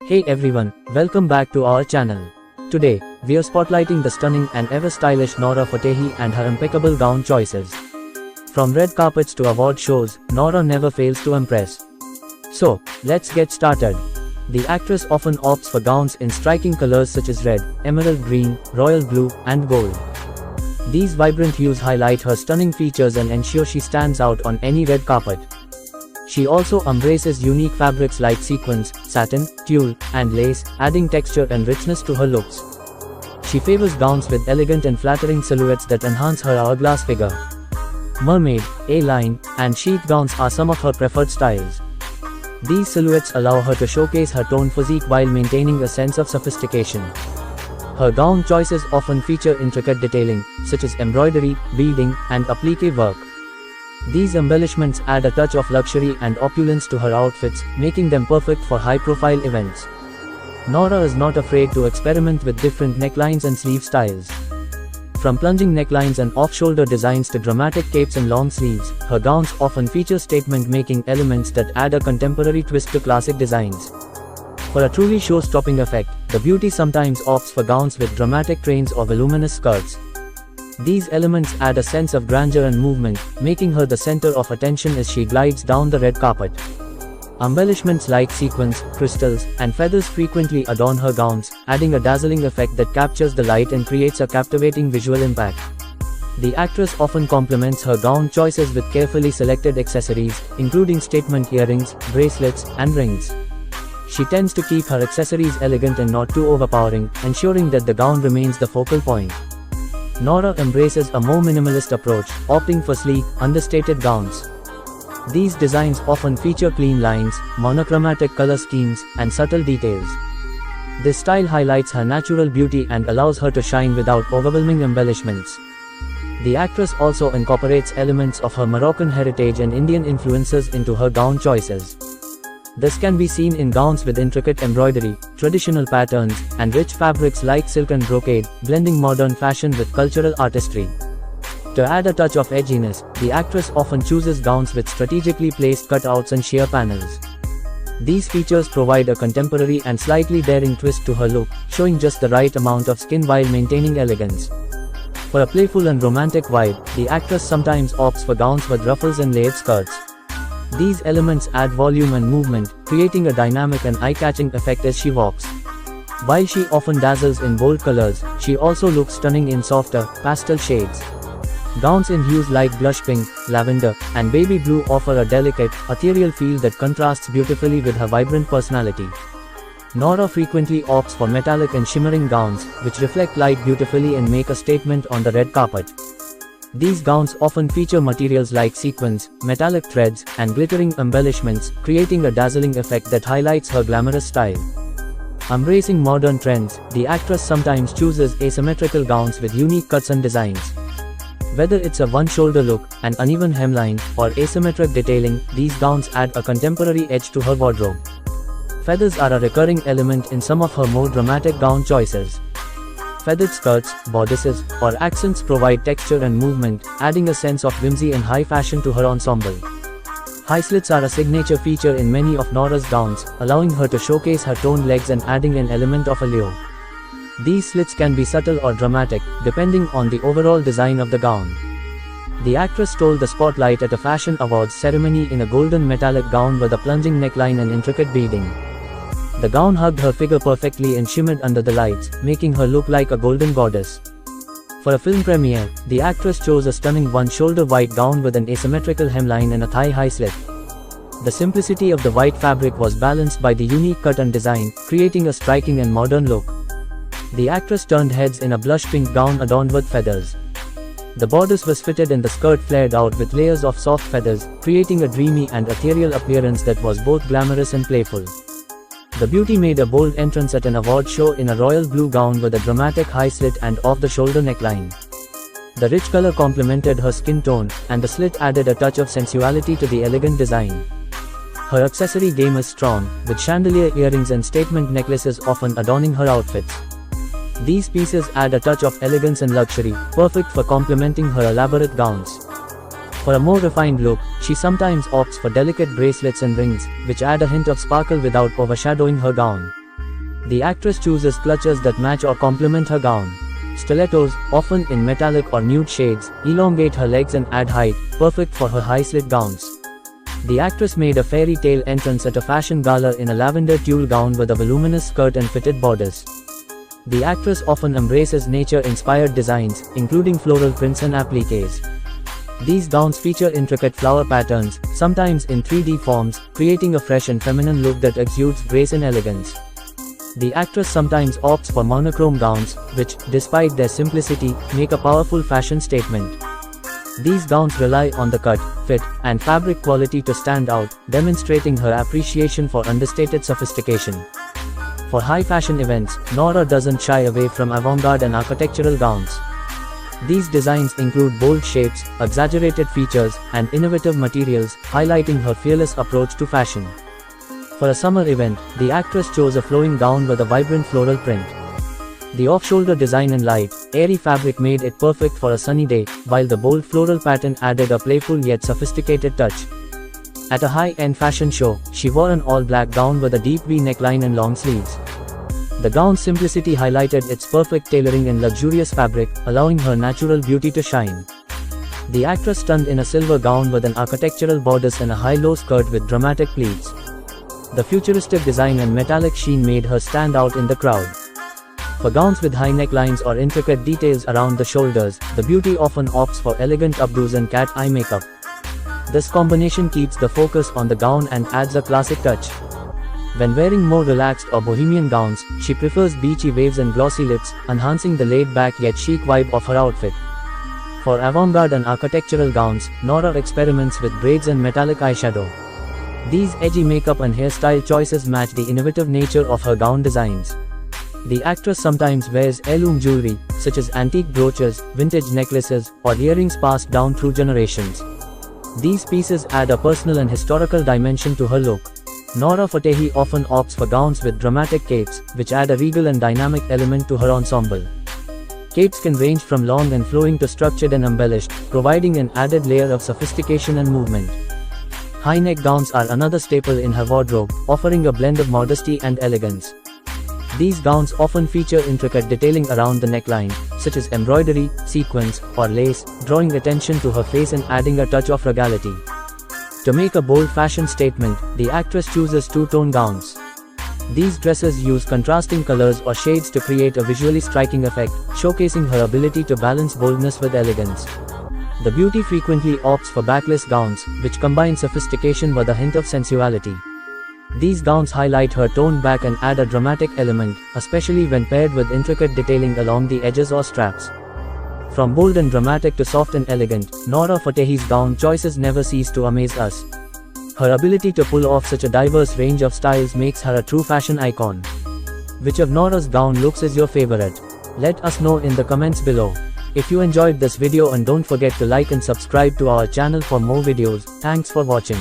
Hey everyone, welcome back to our channel. Today, we are spotlighting the stunning and ever-stylish Noora Fatehi and her impeccable gown choices. From red carpets to award shows, Noora never fails to impress. So, let's get started. The actress often opts for gowns in striking colors such as red, emerald green, royal blue, and gold. These vibrant hues highlight her stunning features and ensure she stands out on any red carpet. She also embraces unique fabrics like sequins, satin, tulle, and lace, adding texture and richness to her looks. She favors gowns with elegant and flattering silhouettes that enhance her hourglass figure. Mermaid, A-line, and chic gowns are some of her preferred styles. These silhouettes allow her to showcase her toned physique while maintaining a sense of sophistication. Her gown choices often feature intricate detailing, such as embroidery, beading, and applique work. These embellishments add a touch of luxury and opulence to her outfits, making them perfect for high-profile events. Noora is not afraid to experiment with different necklines and sleeve styles. From plunging necklines and off-shoulder designs to dramatic capes and long sleeves, her gowns often feature statement-making elements that add a contemporary twist to classic designs. For a truly show-stopping effect, the beauty sometimes opts for gowns with dramatic trains or voluminous skirts. These elements add a sense of grandeur and movement, making her the center of attention as she glides down the red carpet. Embellishments like sequins, crystals, and feathers frequently adorn her gowns, adding a dazzling effect that captures the light and creates a captivating visual impact. The actress often complements her gown choices with carefully selected accessories, including statement earrings, bracelets, and rings. She tends to keep her accessories elegant and not too overpowering, ensuring that the gown remains the focal point. Noora embraces a more minimalist approach, opting for sleek, understated gowns. These designs often feature clean lines, monochromatic color schemes, and subtle details. This style highlights her natural beauty and allows her to shine without overwhelming embellishments. The actress also incorporates elements of her Moroccan heritage and Indian influences into her gown choices. This can be seen in gowns with intricate embroidery, traditional patterns, and rich fabrics like silk and brocade, blending modern fashion with cultural artistry. To add a touch of edginess, the actress often chooses gowns with strategically placed cutouts and sheer panels. These features provide a contemporary and slightly daring twist to her look, showing just the right amount of skin while maintaining elegance. For a playful and romantic vibe, the actress sometimes opts for gowns with ruffles and layered skirts. These elements add volume and movement, creating a dynamic and eye-catching effect as she walks. While she often dazzles in bold colors, she also looks stunning in softer, pastel shades. Gowns in hues like blush pink, lavender, and baby blue offer a delicate, ethereal feel that contrasts beautifully with her vibrant personality. Noora frequently opts for metallic and shimmering gowns, which reflect light beautifully and make a statement on the red carpet. These gowns often feature materials like sequins, metallic threads, and glittering embellishments, creating a dazzling effect that highlights her glamorous style. Embracing modern trends, the actress sometimes chooses asymmetrical gowns with unique cuts and designs. Whether it's a one-shoulder look, an uneven hemline, or asymmetric detailing, these gowns add a contemporary edge to her wardrobe. Feathers are a recurring element in some of her more dramatic gown choices. Feathered skirts, bodices, or accents provide texture and movement, adding a sense of whimsy and high fashion to her ensemble. High slits are a signature feature in many of Noora's gowns, allowing her to showcase her toned legs and adding an element of allure. These slits can be subtle or dramatic, depending on the overall design of the gown. The actress stole the spotlight at a fashion awards ceremony in a golden metallic gown with a plunging neckline and intricate beading. The gown hugged her figure perfectly and shimmered under the lights, making her look like a golden goddess. For a film premiere, the actress chose a stunning one-shoulder white gown with an asymmetrical hemline and a thigh-high slit. The simplicity of the white fabric was balanced by the unique cut and design, creating a striking and modern look. The actress turned heads in a blush pink gown adorned with feathers. The bodice was fitted and the skirt flared out with layers of soft feathers, creating a dreamy and ethereal appearance that was both glamorous and playful. The beauty made a bold entrance at an award show in a royal blue gown with a dramatic high slit and off-the-shoulder neckline. The rich color complemented her skin tone, and the slit added a touch of sensuality to the elegant design. Her accessory game is strong, with chandelier earrings and statement necklaces often adorning her outfits. These pieces add a touch of elegance and luxury, perfect for complementing her elaborate gowns. For a more refined look, she sometimes opts for delicate bracelets and rings, which add a hint of sparkle without overshadowing her gown. The actress chooses clutches that match or complement her gown. Stilettos, often in metallic or nude shades, elongate her legs and add height, perfect for her high-slit gowns. The actress made a fairy tale entrance at a fashion gala in a lavender tulle gown with a voluminous skirt and fitted borders. The actress often embraces nature-inspired designs, including floral prints and appliques. These gowns feature intricate flower patterns, sometimes in 3D forms, creating a fresh and feminine look that exudes grace and elegance. The actress sometimes opts for monochrome gowns, which, despite their simplicity, make a powerful fashion statement. These gowns rely on the cut, fit, and fabric quality to stand out, demonstrating her appreciation for understated sophistication. For high-fashion events, Nora doesn't shy away from avant-garde and architectural gowns. These designs include bold shapes, exaggerated features, and innovative materials, highlighting her fearless approach to fashion. For a summer event, the actress chose a flowing gown with a vibrant floral print. The off-shoulder design and light, airy fabric made it perfect for a sunny day, while the bold floral pattern added a playful yet sophisticated touch. At a high-end fashion show, she wore an all-black gown with a deep V neckline and long sleeves. The gown's simplicity highlighted its perfect tailoring and luxurious fabric, allowing her natural beauty to shine. The actress stunned in a silver gown with an architectural bodice and a high-low skirt with dramatic pleats. The futuristic design and metallic sheen made her stand out in the crowd. For gowns with high necklines or intricate details around the shoulders, the beauty often opts for elegant updos and cat eye makeup. This combination keeps the focus on the gown and adds a classic touch. When wearing more relaxed or bohemian gowns, she prefers beachy waves and glossy lips, enhancing the laid-back yet chic vibe of her outfit. For avant-garde and architectural gowns, Nora experiments with braids and metallic eyeshadow. These edgy makeup and hairstyle choices match the innovative nature of her gown designs. The actress sometimes wears heirloom jewelry, such as antique brooches, vintage necklaces, or earrings passed down through generations. These pieces add a personal and historical dimension to her look. Nora Fatehi often opts for gowns with dramatic capes, which add a regal and dynamic element to her ensemble. Capes can range from long and flowing to structured and embellished, providing an added layer of sophistication and movement. High-neck gowns are another staple in her wardrobe, offering a blend of modesty and elegance. These gowns often feature intricate detailing around the neckline, such as embroidery, sequins, or lace, drawing attention to her face and adding a touch of regality. To make a bold fashion statement, the actress chooses two-tone gowns. These dresses use contrasting colors or shades to create a visually striking effect, showcasing her ability to balance boldness with elegance. The beauty frequently opts for backless gowns, which combine sophistication with a hint of sensuality. These gowns highlight her toned back and add a dramatic element, especially when paired with intricate detailing along the edges or straps. From bold and dramatic to soft and elegant, Nora Fatehi's gown choices never cease to amaze us. Her ability to pull off such a diverse range of styles makes her a true fashion icon. Which of Nora's gown looks is your favorite? Let us know in the comments below. If you enjoyed this video, and don't forget to like and subscribe to our channel for more videos. Thanks for watching.